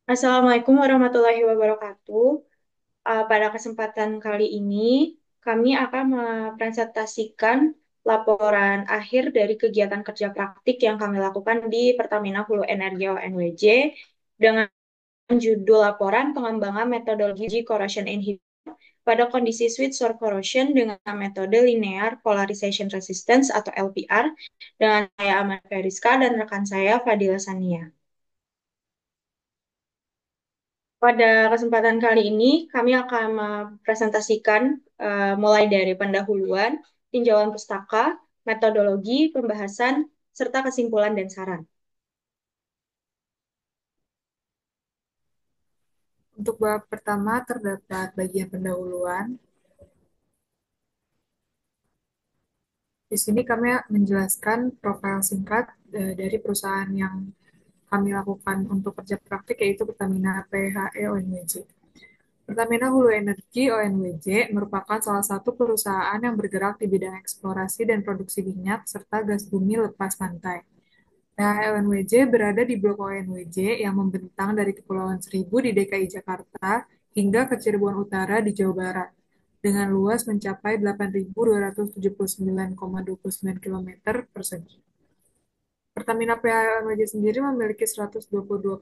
Assalamualaikum warahmatullahi wabarakatuh. Pada kesempatan kali ini, kami akan mempresentasikan laporan akhir dari kegiatan kerja praktik yang kami lakukan di Pertamina Hulu Energi ONWJ dengan judul laporan pengembangan metodologi corrosion inhibitor pada kondisi switch source corrosion dengan metode linear polarization resistance atau LPR dengan saya Ahmad Feriska dan rekan saya Fadila Sania. Pada kesempatan kali ini, kami akan mempresentasikan mulai dari pendahuluan, tinjauan pustaka, metodologi, pembahasan, serta kesimpulan dan saran. Untuk bab pertama terdapat bagian pendahuluan. Di sini kami menjelaskan profil singkat dari perusahaan yang kami lakukan untuk kerja praktik yaitu Pertamina PHE ONWJ. Pertamina Hulu Energi ONWJ merupakan salah satu perusahaan yang bergerak di bidang eksplorasi dan produksi minyak serta gas bumi lepas pantai. PHE ONWJ berada di Blok ONWJ yang membentang dari Kepulauan Seribu di DKI Jakarta hingga ke Cirebon Utara di Jawa Barat, dengan luas mencapai 8.279,29 km persegi. Pertamina PLN ONWJ sendiri memiliki 122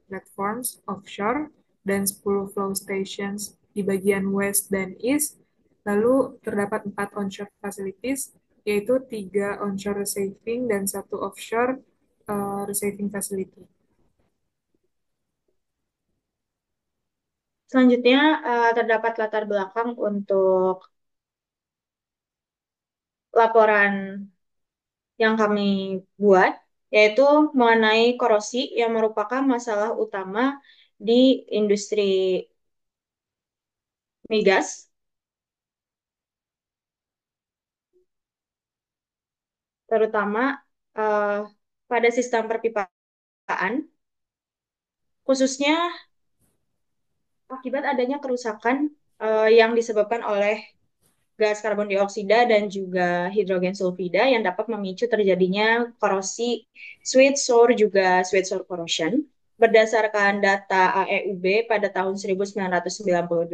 platforms offshore dan 10 flow stations di bagian west dan east, lalu terdapat 4 onshore facilities, yaitu 3 onshore receiving dan 1 offshore receiving facility. Selanjutnya, terdapat latar belakang untuk laporan yang kami buat, yaitu mengenai korosi yang merupakan masalah utama di industri migas, terutama eh, pada sistem perpipaan, khususnya akibat adanya kerusakan yang disebabkan oleh gas karbon dioksida dan juga hidrogen sulfida yang dapat memicu terjadinya korosi sweet sour juga sweet sour corrosion. Berdasarkan data AEUB pada tahun 1998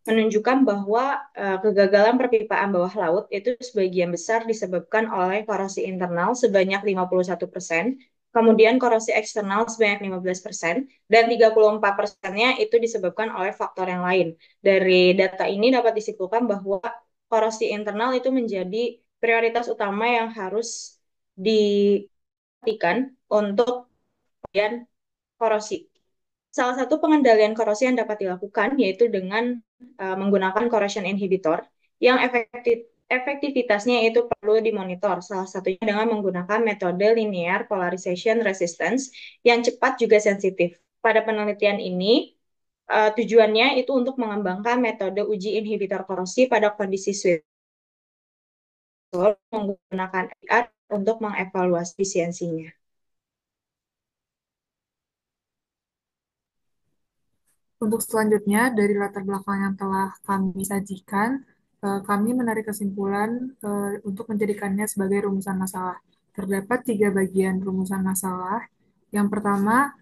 menunjukkan bahwa kegagalan perpipaan bawah laut itu sebagian besar disebabkan oleh korosi internal sebanyak 51%, kemudian korosi eksternal sebanyak 15%, dan 34%-nya itu disebabkan oleh faktor yang lain. Dari data ini dapat disimpulkan bahwa korosi internal itu menjadi prioritas utama yang harus diperhatikan untuk pengendalian korosi. Salah satu pengendalian korosi yang dapat dilakukan yaitu dengan menggunakan corrosion inhibitor yang efektivitasnya itu perlu dimonitor. Salah satunya dengan menggunakan metode linear polarization resistance yang cepat juga sensitif. Pada penelitian ini, tujuannya itu untuk mengembangkan metode uji inhibitor korosi pada kondisi switch menggunakan AI untuk mengevaluasi efisiensinya. Untuk selanjutnya, dari latar belakang yang telah kami sajikan, kami menarik kesimpulan untuk menjadikannya sebagai rumusan masalah. Terdapat 3 bagian rumusan masalah. Yang pertama,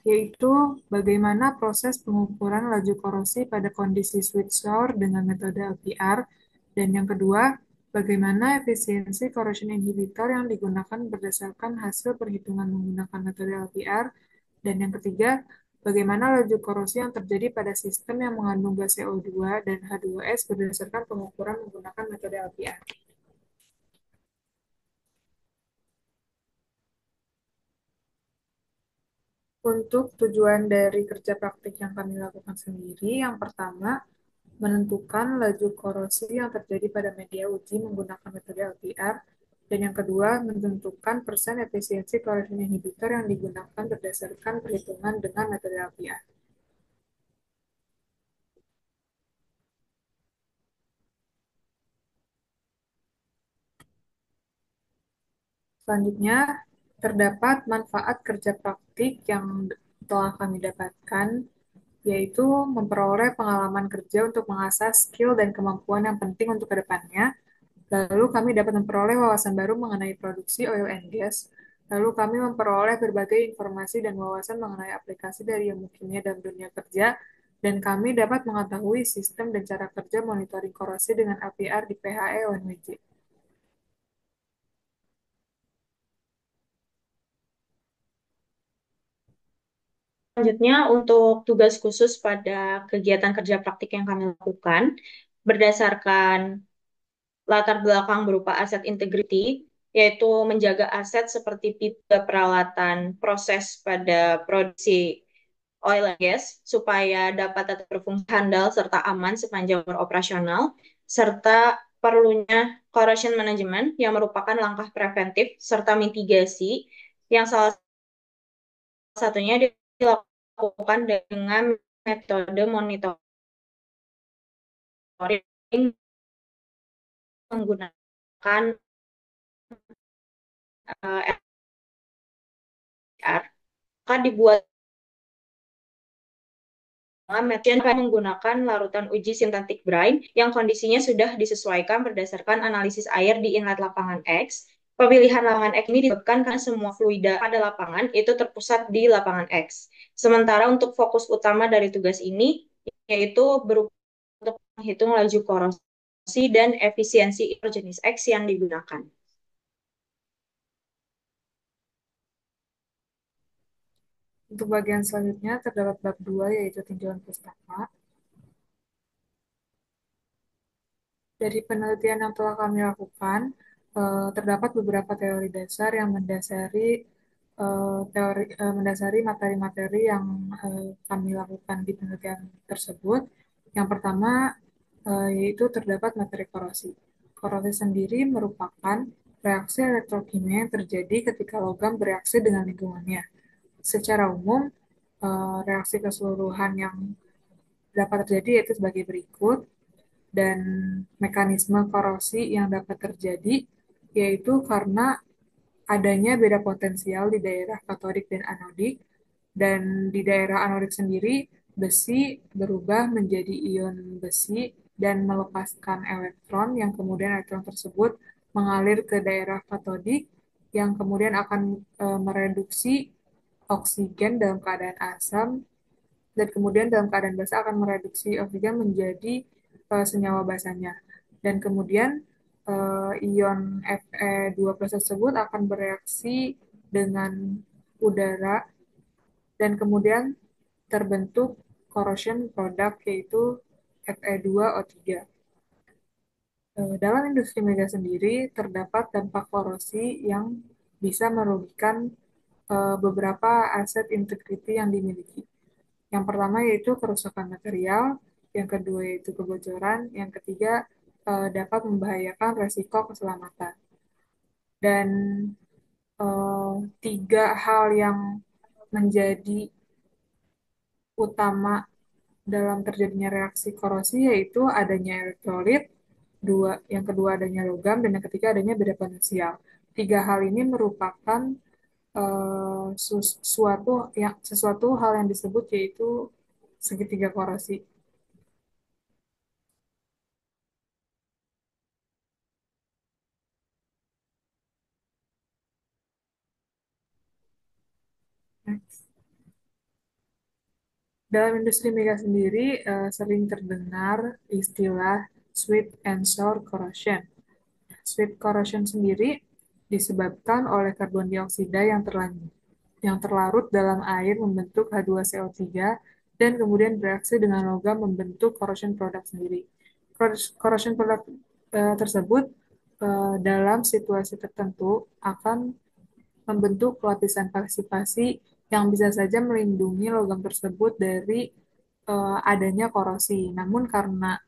yaitu bagaimana proses pengukuran laju korosi pada kondisi switch sour dengan metode LPR. Dan yang kedua, bagaimana efisiensi corrosion inhibitor yang digunakan berdasarkan hasil perhitungan menggunakan metode LPR. Dan yang ketiga, bagaimana laju korosi yang terjadi pada sistem yang mengandung gas CO2 dan H2S berdasarkan pengukuran menggunakan metode LPR. Untuk tujuan dari kerja praktik yang kami lakukan sendiri, yang pertama, menentukan laju korosi yang terjadi pada media uji menggunakan metode LPR, dan yang kedua, menentukan persen efisiensi corrosion inhibitor yang digunakan berdasarkan perhitungan dengan metode LPR. Selanjutnya, terdapat manfaat kerja praktik yang telah kami dapatkan, yaitu memperoleh pengalaman kerja untuk mengasah skill dan kemampuan yang penting untuk kedepannya. Lalu kami dapat memperoleh wawasan baru mengenai produksi oil and gas. Lalu kami memperoleh berbagai informasi dan wawasan mengenai aplikasi dari ilmu kimia dan dunia kerja, dan kami dapat mengetahui sistem dan cara kerja monitoring korosi dengan LPR di PHE ONWJ. Selanjutnya, untuk tugas khusus pada kegiatan kerja praktik yang kami lakukan, berdasarkan latar belakang berupa aset integrity, yaitu menjaga aset seperti pipa peralatan proses pada produksi oil and gas, supaya dapat tetap berfungsi handal serta aman sepanjang beroperasional, serta perlunya corrosion management yang merupakan langkah preventif serta mitigasi yang salah satunya dilakukan dengan metode monitoring menggunakan FR. Maka dibuat Merchant menggunakan larutan uji sintetik brine yang kondisinya sudah disesuaikan berdasarkan analisis air di inlet lapangan X. Pemilihan lapangan X ini disebabkan karena semua fluida pada lapangan itu terpusat di lapangan X. Sementara untuk fokus utama dari tugas ini yaitu berupa untuk menghitung laju korosi dan efisiensi jenis X yang digunakan. Untuk bagian selanjutnya terdapat bab 2 yaitu tinjauan pustaka. Dari penelitian yang telah kami lakukan, terdapat beberapa teori dasar yang mendasari materi-materi yang kami lakukan di penelitian tersebut. Yang pertama yaitu terdapat materi korosi. Korosi sendiri merupakan reaksi elektrokimia yang terjadi ketika logam bereaksi dengan lingkungannya. Secara umum, reaksi keseluruhan yang dapat terjadi yaitu sebagai berikut, dan mekanisme korosi yang dapat terjadi yaitu karena adanya beda potensial di daerah katodik dan anodik, dan di daerah anodik sendiri besi berubah menjadi ion besi dan melepaskan elektron, yang kemudian elektron tersebut mengalir ke daerah katodik yang kemudian akan mereduksi oksigen dalam keadaan asam, dan kemudian dalam keadaan basa akan mereduksi oksigen menjadi senyawa basanya. Dan kemudian ion Fe2+ tersebut akan bereaksi dengan udara dan kemudian terbentuk corrosion produk yaitu Fe2O3. Dalam industri mega sendiri terdapat dampak korosi yang bisa merugikan beberapa aset integriti yang dimiliki. Yang pertama yaitu kerusakan material, yang kedua yaitu kebocoran, yang ketiga dapat membahayakan resiko keselamatan. Dan tiga hal yang menjadi utama dalam terjadinya reaksi korosi yaitu adanya elektrolit, yang kedua adanya logam, dan yang ketiga adanya beda potensial. Tiga hal ini merupakan sesuatu hal yang disebut yaitu segitiga korosi. Next. Dalam industri migas sendiri sering terdengar istilah sweet and sour corrosion. Sweet corrosion sendiri disebabkan oleh karbon dioksida yang terlarut dalam air membentuk H2CO3 dan kemudian bereaksi dengan logam membentuk corrosion product sendiri. Corrosion product tersebut dalam situasi tertentu akan membentuk lapisan pasipasi yang bisa saja melindungi logam tersebut dari adanya korosi. Namun karena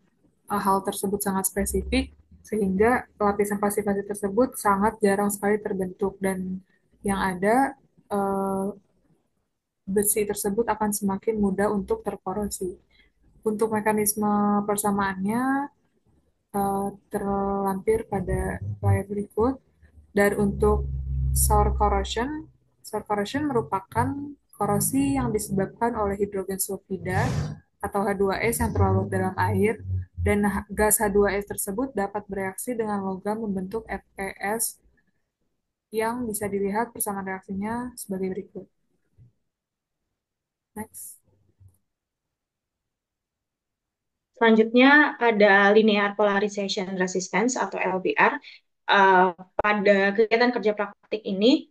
hal tersebut sangat spesifik, sehingga lapisan pasif-pasif tersebut sangat jarang sekali terbentuk, dan yang ada eh, besi tersebut akan semakin mudah untuk terkorosi. Untuk mekanisme persamaannya terlampir pada layar berikut. Dan untuk sour corrosion merupakan korosi yang disebabkan oleh hidrogen sulfida atau H2S yang terlarut dalam air, dan gas H2S tersebut dapat bereaksi dengan logam membentuk FPS yang bisa dilihat persamaan reaksinya sebagai berikut. Next. Selanjutnya ada linear polarization resistance atau LPR. Pada kegiatan kerja praktik ini,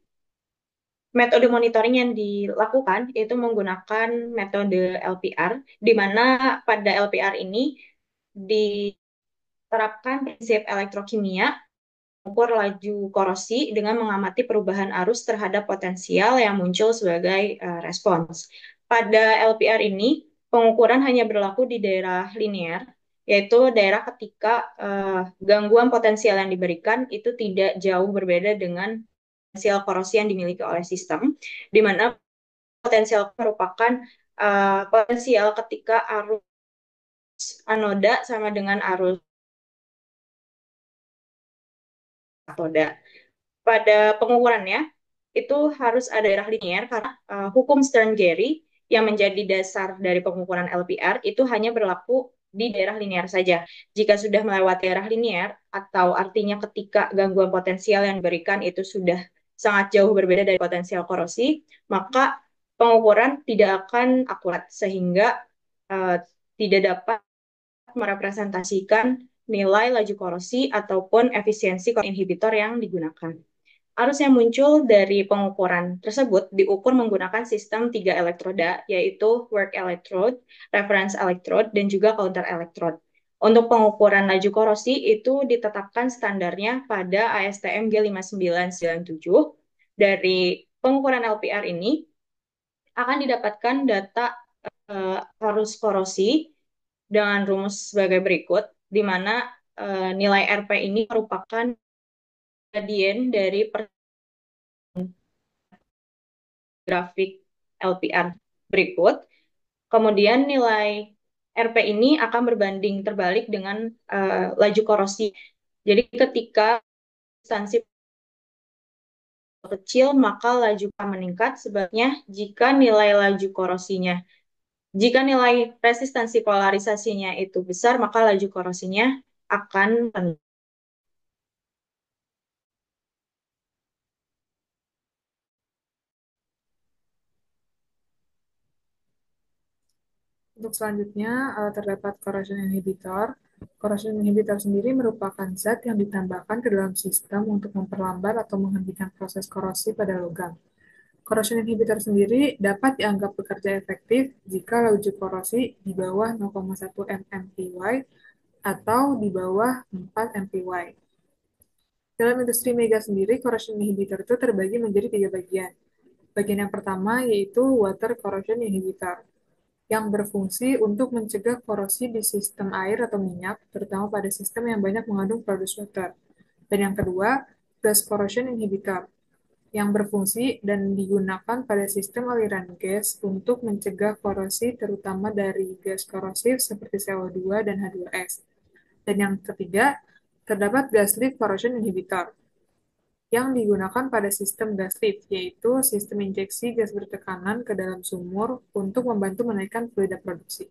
metode monitoring yang dilakukan itu menggunakan metode LPR, di mana pada LPR ini diterapkan prinsip elektrokimia mengukur laju korosi dengan mengamati perubahan arus terhadap potensial yang muncul sebagai respons. Pada LPR ini, pengukuran hanya berlaku di daerah linear, yaitu daerah ketika gangguan potensial yang diberikan itu tidak jauh berbeda dengan potensial korosi yang dimiliki oleh sistem, di mana potensial merupakan potensial ketika arus anoda sama dengan arus katoda. Pada pengukurannya itu harus ada daerah linear karena hukum Stern-Gerry yang menjadi dasar dari pengukuran LPR itu hanya berlaku di daerah linear saja. Jika sudah melewati daerah linear atau artinya ketika gangguan potensial yang diberikan itu sudah sangat jauh berbeda dari potensial korosi, maka pengukuran tidak akan akurat sehingga uh, tidak dapat merepresentasikan nilai laju korosi ataupun efisiensi inhibitor yang digunakan. Arus yang muncul dari pengukuran tersebut diukur menggunakan sistem tiga elektroda, yaitu work electrode, reference electrode, dan juga counter electrode. Untuk pengukuran laju korosi itu ditetapkan standarnya pada ASTM G5997. Dari pengukuran LPR ini akan didapatkan data arus korosi dengan rumus sebagai berikut, di mana nilai RP ini merupakan gradien dari grafik LPR berikut. Kemudian nilai RP ini akan berbanding terbalik dengan laju korosi. Jadi ketika substansi kecil, maka laju akan meningkat. Sebabnya jika nilai laju korosinya, jika nilai resistansi polarisasinya itu besar, maka laju korosinya akan rendah. Untuk selanjutnya, terdapat corrosion inhibitor. Corrosion inhibitor sendiri merupakan zat yang ditambahkan ke dalam sistem untuk memperlambat atau menghentikan proses korosi pada logam. Corrosion inhibitor sendiri dapat dianggap bekerja efektif jika laju korosi di bawah 0,1 mmPy atau di bawah 4 mpy. Dalam industri mega sendiri, corrosion inhibitor itu terbagi menjadi tiga bagian. Bagian yang pertama yaitu water corrosion inhibitor, yang berfungsi untuk mencegah korosi di sistem air atau minyak, terutama pada sistem yang banyak mengandung produced water. Dan yang kedua, gas corrosion inhibitor, yang berfungsi dan digunakan pada sistem aliran gas untuk mencegah korosi terutama dari gas korosif seperti CO2 dan H2S. Dan yang ketiga, terdapat gas lift corrosion inhibitor, yang digunakan pada sistem gas lift, yaitu sistem injeksi gas bertekanan ke dalam sumur untuk membantu menaikkan fluida produksi.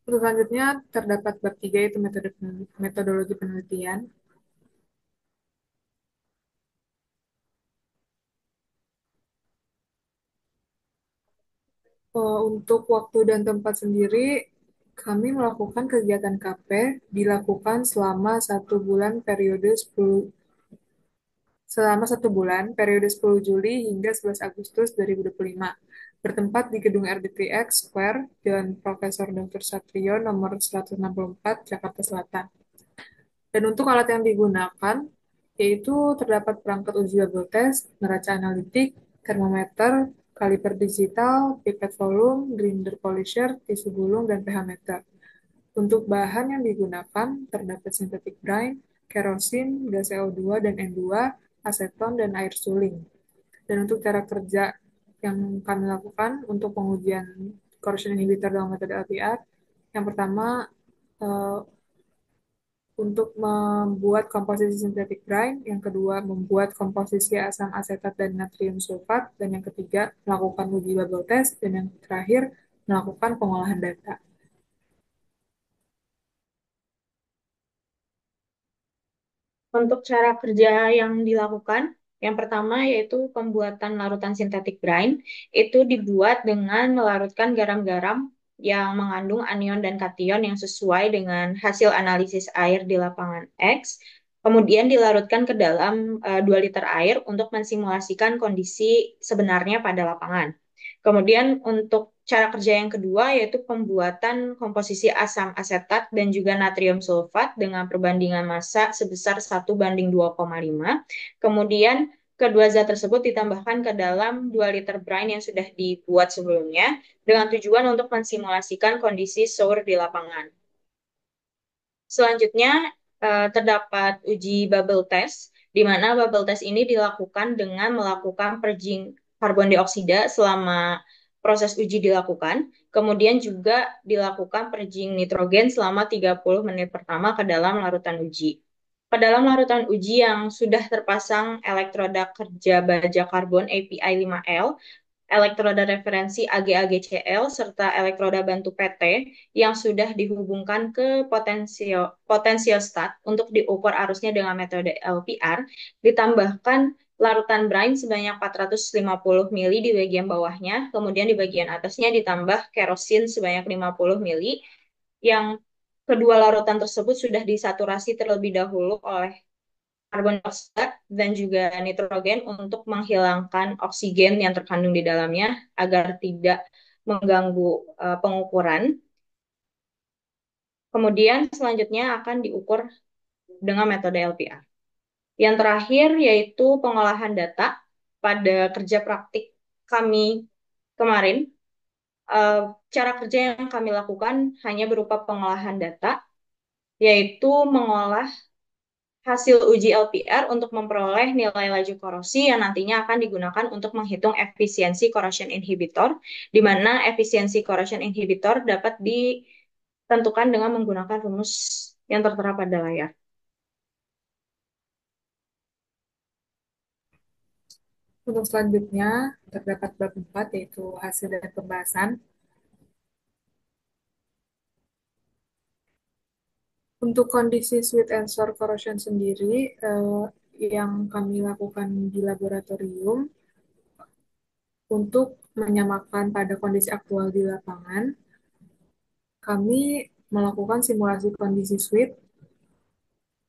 Untuk selanjutnya, terdapat bab 3 yaitu metodologi penelitian. Untuk waktu dan tempat sendiri, kami melakukan kegiatan KP dilakukan selama 1 bulan, periode 10 Juli hingga 11 Agustus 2025, bertempat di gedung RDTX Square, Jalan Profesor Dr. Satrio, nomor 164, Jakarta Selatan. Dan untuk alat yang digunakan, yaitu terdapat perangkat uji bubble test, neraca analitik, termometer, kaliper digital, pipet volume, grinder polisher, tisu gulung, dan pH meter. Untuk bahan yang digunakan, terdapat synthetic brine, kerosin, gas CO2 dan N2, aseton, dan air suling. Dan untuk cara kerja yang kami lakukan untuk pengujian corrosion inhibitor dalam metode LPR, yang pertama, eh, untuk membuat komposisi sintetik brine, yang kedua membuat komposisi asam asetat dan natrium sulfat, dan yang ketiga melakukan uji bubble test, dan yang terakhir melakukan pengolahan data. Untuk cara kerja yang dilakukan, yang pertama yaitu pembuatan larutan sintetik brine. Itu dibuat dengan melarutkan garam-garam yang mengandung anion dan kation yang sesuai dengan hasil analisis air di lapangan X. Kemudian dilarutkan ke dalam 2 liter air untuk mensimulasikan kondisi sebenarnya pada lapangan. Kemudian untuk cara kerja yang kedua yaitu pembuatan komposisi asam asetat dan juga natrium sulfat dengan perbandingan massa sebesar 1:2,5. Kemudian kedua zat tersebut ditambahkan ke dalam 2 liter brine yang sudah dibuat sebelumnya dengan tujuan untuk mensimulasikan kondisi sour di lapangan. Selanjutnya terdapat uji bubble test, di mana bubble test ini dilakukan dengan melakukan purging karbon dioksida selama proses uji dilakukan, kemudian juga dilakukan purging nitrogen selama 30 menit pertama ke dalam larutan uji. Ke dalam larutan uji yang sudah terpasang elektroda kerja baja karbon API 5L, elektroda referensi AgAgCl, serta elektroda bantu PT yang sudah dihubungkan ke potensiostat untuk diukur arusnya dengan metode LPR, ditambahkan larutan brine sebanyak 450 mili di bagian bawahnya, kemudian di bagian atasnya ditambah kerosin sebanyak 50 mili, yang kedua larutan tersebut sudah disaturasi terlebih dahulu oleh karbon dioksida dan juga nitrogen untuk menghilangkan oksigen yang terkandung di dalamnya agar tidak mengganggu pengukuran. Kemudian selanjutnya akan diukur dengan metode LPR. Yang terakhir yaitu pengolahan data. Pada kerja praktik kami kemarin, cara kerja yang kami lakukan hanya berupa pengolahan data, yaitu mengolah hasil uji LPR untuk memperoleh nilai laju korosi yang nantinya akan digunakan untuk menghitung efisiensi corrosion inhibitor, di mana efisiensi corrosion inhibitor dapat ditentukan dengan menggunakan rumus yang tertera pada layar. Untuk selanjutnya, terdapat bab 4 yaitu hasil dan pembahasan. Untuk kondisi sweet and sour corrosion sendiri, yang kami lakukan di laboratorium untuk menyamakan pada kondisi aktual di lapangan, kami melakukan simulasi kondisi sweet,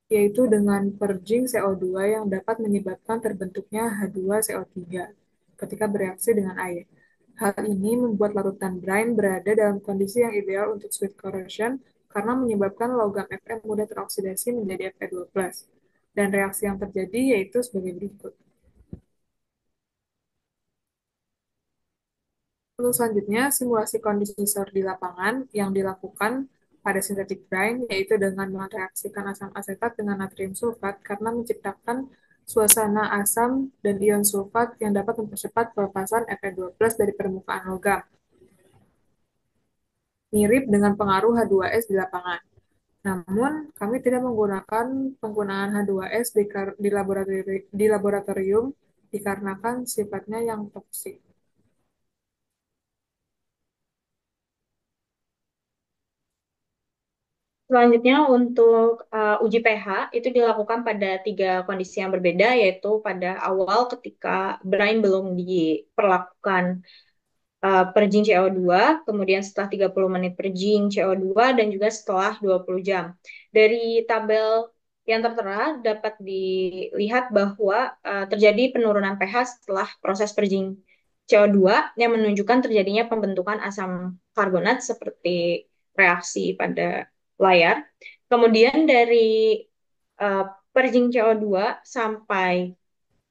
yaitu dengan purging CO2 yang dapat menyebabkan terbentuknya H2CO3 ketika bereaksi dengan air. Hal ini membuat larutan brine berada dalam kondisi yang ideal untuk sweet corrosion karena menyebabkan logam Fe mudah teroksidasi menjadi Fe2+. Dan reaksi yang terjadi yaitu sebagai berikut. Untuk selanjutnya, simulasi kondisi SOR di lapangan yang dilakukan pada synthetic brine, yaitu dengan mereaksikan asam asetat dengan natrium sulfat karena menciptakan suasana asam dan ion sulfat yang dapat mempercepat pelepasan Fe2+ dari permukaan logam. Mirip dengan pengaruh H2S di lapangan. Namun, kami tidak menggunakan penggunaan H2S di laboratorium dikarenakan sifatnya yang toksik. Selanjutnya untuk uji pH itu dilakukan pada 3 kondisi yang berbeda, yaitu pada awal ketika brine belum diperlakukan purging CO2, kemudian setelah 30 menit purging CO2, dan juga setelah 20 jam. Dari tabel yang tertera dapat dilihat bahwa terjadi penurunan pH setelah proses purging CO2 yang menunjukkan terjadinya pembentukan asam karbonat seperti reaksi pada layar. Kemudian dari uh, purging CO2 sampai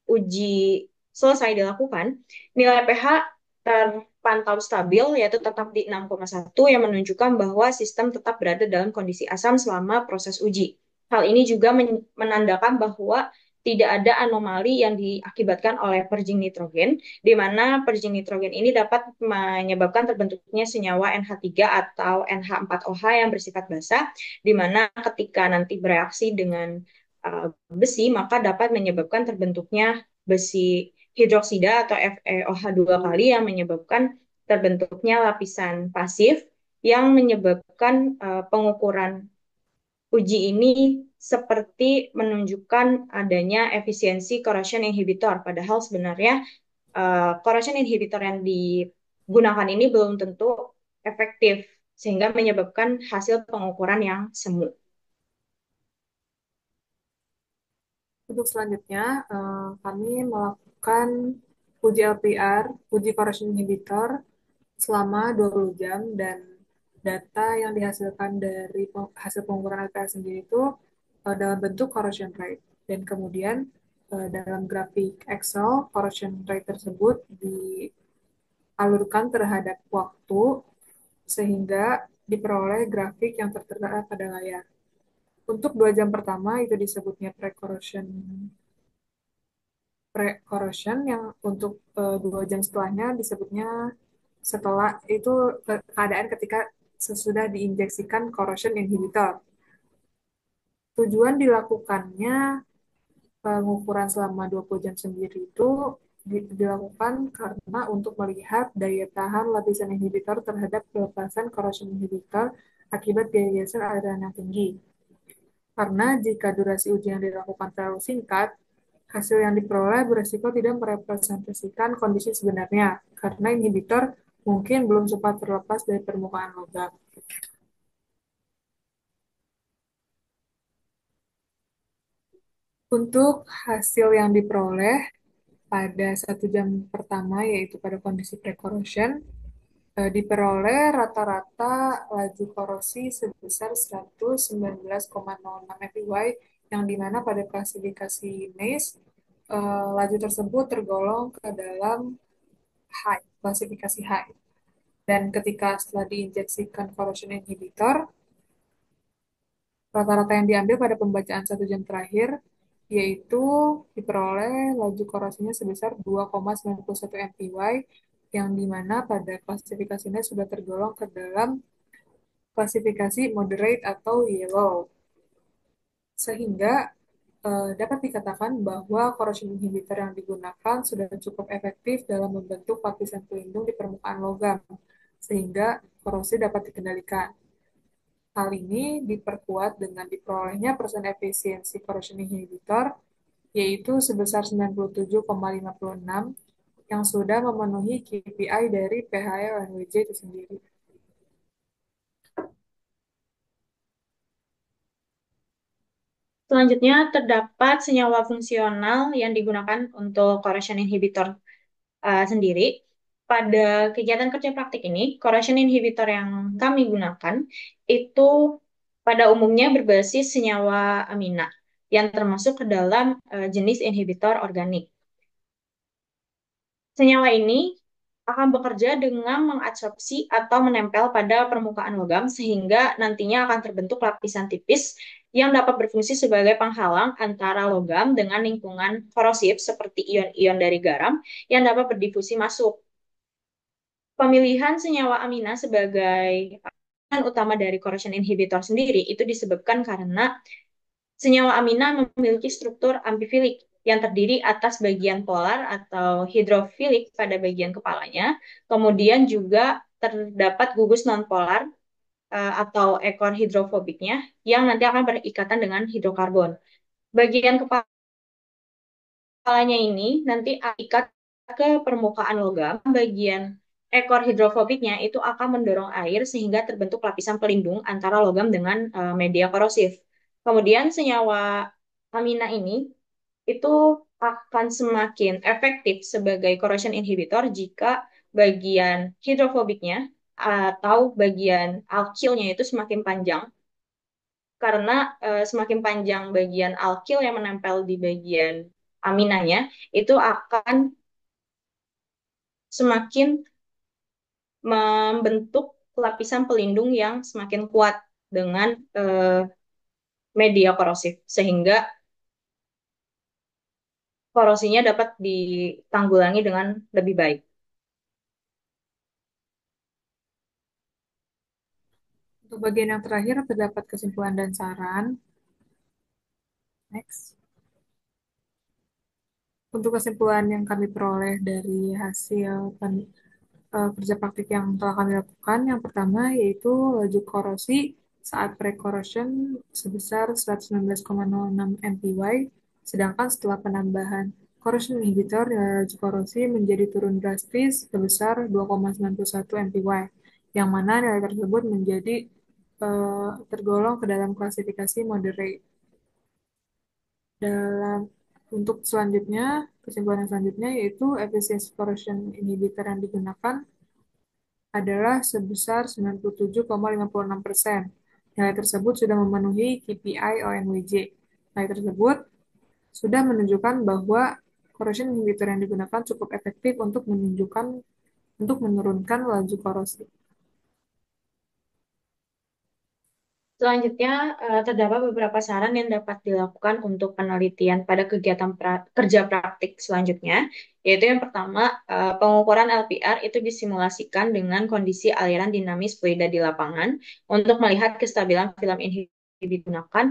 uji selesai dilakukan, nilai pH terpantau stabil, yaitu tetap di 6,1, yang menunjukkan bahwa sistem tetap berada dalam kondisi asam selama proses uji. Hal ini juga menandakan bahwa tidak ada anomali yang diakibatkan oleh purging nitrogen, di mana purging nitrogen ini dapat menyebabkan terbentuknya senyawa NH3 atau NH4OH yang bersifat basa, di mana ketika nanti bereaksi dengan besi, maka dapat menyebabkan terbentuknya besi hidroksida atau FeOH2 kali yang menyebabkan terbentuknya lapisan pasif yang menyebabkan pengukuran uji ini seperti menunjukkan adanya efisiensi corrosion inhibitor. Padahal sebenarnya corrosion inhibitor yang digunakan ini belum tentu efektif, sehingga menyebabkan hasil pengukuran yang semu. Untuk selanjutnya, kami melakukan uji LPR, uji corrosion inhibitor, selama 20 jam dan data yang dihasilkan dari hasil pengukuran LPR sendiri itu dalam bentuk corrosion rate. Dan kemudian dalam grafik Excel, corrosion rate tersebut dialurkan terhadap waktu sehingga diperoleh grafik yang tertera pada layar. Untuk 2 jam pertama itu disebutnya pre-corrosion yang untuk 2 jam setelahnya disebutnya setelah itu keadaan ketika sesudah diinjeksikan corrosion inhibitor. Tujuan dilakukannya pengukuran selama 20 jam sendiri itu dilakukan karena untuk melihat daya tahan lapisan inhibitor terhadap pelepasan corrosion inhibitor akibat gaya geser aliran yang tinggi. Karena jika durasi uji yang dilakukan terlalu singkat, hasil yang diperoleh beresiko tidak merepresentasikan kondisi sebenarnya, karena inhibitor mungkin belum sempat terlepas dari permukaan logam. Untuk hasil yang diperoleh pada 1 jam pertama, yaitu pada kondisi pre-corrosion, diperoleh rata-rata laju korosi sebesar 119,06 mPy, yang dimana pada klasifikasi NACE, laju tersebut tergolong ke dalam high, klasifikasi high. Dan ketika setelah diinjeksikan corrosion inhibitor, rata-rata yang diambil pada pembacaan 1 jam terakhir, yaitu diperoleh laju korosinya sebesar 2,91 mPy, yang dimana pada klasifikasinya sudah tergolong ke dalam klasifikasi moderate atau yellow. Sehingga dapat dikatakan bahwa corrosion inhibitor yang digunakan sudah cukup efektif dalam membentuk lapisan pelindung di permukaan logam, sehingga korosi dapat dikendalikan. Hal ini diperkuat dengan diperolehnya persen efisiensi corrosion inhibitor, yaitu sebesar 97,56, yang sudah memenuhi KPI dari PHLNWJ itu sendiri. Selanjutnya, terdapat senyawa fungsional yang digunakan untuk corrosion inhibitor sendiri. Pada kegiatan kerja praktik ini, corrosion inhibitor yang kami gunakan itu pada umumnya berbasis senyawa amina yang termasuk ke dalam jenis inhibitor organik. Senyawa ini akan bekerja dengan mengadsorpsi atau menempel pada permukaan logam sehingga nantinya akan terbentuk lapisan tipis yang dapat berfungsi sebagai penghalang antara logam dengan lingkungan korosif seperti ion-ion dari garam yang dapat berdifusi masuk. Pemilihan senyawa amina sebagai bahan utama dari corrosion inhibitor sendiri itu disebabkan karena senyawa amina memiliki struktur amfifilik yang terdiri atas bagian polar atau hidrofilik pada bagian kepalanya, kemudian juga terdapat gugus nonpolar atau ekor hidrofobiknya yang nanti akan berikatan dengan hidrokarbon. Bagian kepalanya ini nanti ikat ke permukaan logam, bagian ekor hidrofobiknya itu akan mendorong air sehingga terbentuk lapisan pelindung antara logam dengan media korosif. Kemudian senyawa amina ini itu akan semakin efektif sebagai corrosion inhibitor jika bagian hidrofobiknya atau bagian alkilnya itu semakin panjang karena semakin panjang bagian alkil yang menempel di bagian aminanya itu akan semakin membentuk lapisan pelindung yang semakin kuat dengan media korosif sehingga korosinya dapat ditanggulangi dengan lebih baik. Untuk bagian yang terakhir terdapat kesimpulan dan saran. Next. Untuk kesimpulan yang kami peroleh dari hasil kerja praktik yang telah kami lakukan. Yang pertama yaitu laju korosi saat pre-corrosion sebesar 119,06 mpy, sedangkan setelah penambahan corrosion inhibitor, laju korosi menjadi turun drastis sebesar 2,91 mpy, yang mana nilai tersebut menjadi tergolong ke dalam klasifikasi moderate. Dalam untuk selanjutnya, kesimpulan yang selanjutnya yaitu efisiensi corrosion inhibitor yang digunakan adalah sebesar 97,56%. Nilai tersebut sudah memenuhi KPI ONWJ. Nilai tersebut sudah menunjukkan bahwa corrosion inhibitor yang digunakan cukup efektif untuk menurunkan laju korosi. Selanjutnya, terdapat beberapa saran yang dapat dilakukan untuk penelitian pada kegiatan kerja praktik selanjutnya, yaitu yang pertama, pengukuran LPR itu disimulasikan dengan kondisi aliran dinamis fluida di lapangan untuk melihat kestabilan film inhibitor digunakan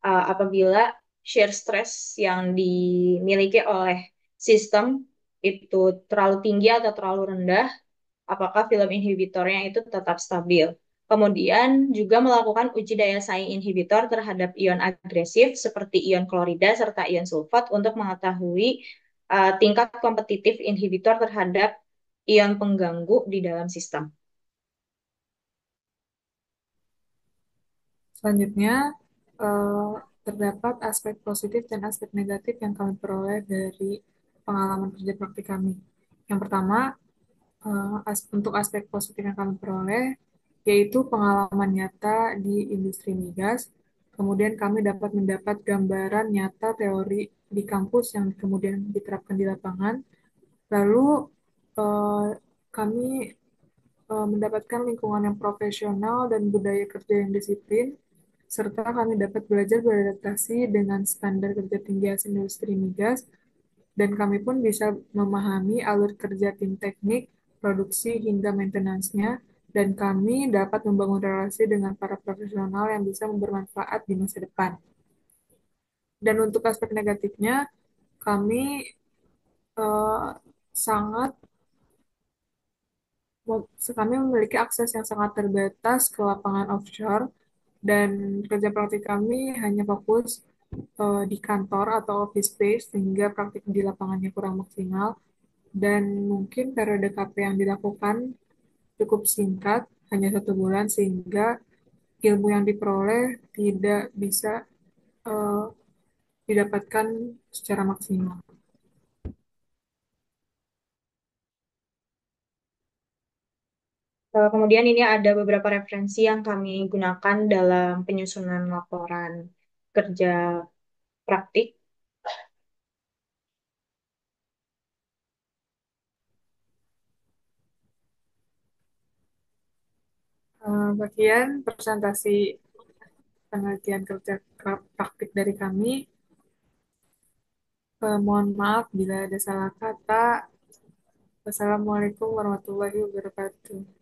apabila shear stress yang dimiliki oleh sistem itu terlalu tinggi atau terlalu rendah, apakah film inhibitornya itu tetap stabil. Kemudian juga melakukan uji daya saing inhibitor terhadap ion agresif seperti ion klorida serta ion sulfat untuk mengetahui tingkat kompetitif inhibitor terhadap ion pengganggu di dalam sistem. Selanjutnya, eh, terdapat aspek positif dan aspek negatif yang kami peroleh dari pengalaman kerja praktik kami. Yang pertama, untuk aspek positif yang kami peroleh, yaitu pengalaman nyata di industri migas. Kemudian kami dapat mendapat gambaran nyata teori di kampus yang kemudian diterapkan di lapangan. Lalu eh, kami mendapatkan lingkungan yang profesional dan budaya kerja yang disiplin, serta kami dapat belajar beradaptasi dengan standar kerja tinggi hasil industri migas, dan kami pun bisa memahami alur kerja tim teknik, produksi, hingga maintenance-nya, dan kami dapat membangun relasi dengan para profesional yang bisa bermanfaat di masa depan. Dan untuk aspek negatifnya, kami eh, sangat kami memiliki akses yang sangat terbatas ke lapangan offshore, dan kerja praktik kami hanya fokus di kantor atau office space sehingga praktik di lapangannya kurang maksimal, dan mungkin periode KP yang dilakukan cukup singkat, hanya 1 bulan, sehingga ilmu yang diperoleh tidak bisa eh, didapatkan secara maksimal. Kemudian ini ada beberapa referensi yang kami gunakan dalam penyusunan laporan kerja praktik. Bagian presentasi penelitian kerja praktik dari kami. Mohon maaf bila ada salah kata. Wassalamualaikum warahmatullahi wabarakatuh.